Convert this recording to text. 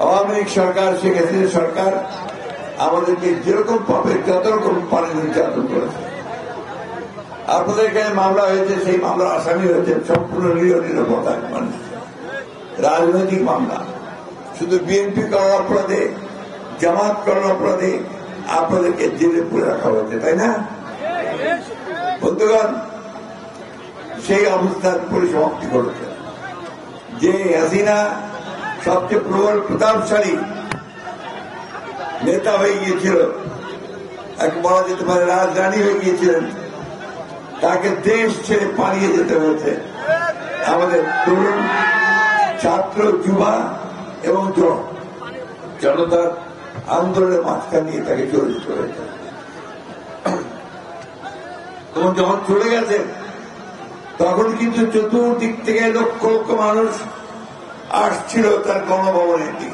আওয়ামী লীগ সরকার, শেখ হাসিনা সরকার আমাদেরকে যেরকম পাবে যত রকম পানি নির্যাতন করেছে। আপনাদের এখানে মামলা হয়েছে, সেই মামলার আসামি হয়েছে সম্পূর্ণ নিরপরাধ মানুষ, রাজনৈতিক মামলা। শুধু বিএনপি করার অপরাধে, জামাত করার অপরাধে আপনাদেরকে জেলে পুরে রাখা হয়েছে, তাই না বন্ধুগণ? সেই অবস্থার পরিসমাপ্তি করেছে যে হাসিনা সবচেয়ে প্রবল প্রতাপশালী নেতা হয়ে গিয়েছিল, এক বলা যেতে পারে রাজধানী হয়ে গিয়েছিলেন, তাকে দেশ ছেড়ে পালিয়ে যেতে হয়েছে। আমাদের তরুণ, ছাত্র, যুবা এবং জনতার আন্দোলনের মাঝখানে নিয়ে তাকে চলে হয়েছে। এবং যখন চলে গেছে তখন কিন্তু চতুর্দিক থেকে লক্ষ লক্ষ মানুষ আসছিল তার গণভবনের দিকে।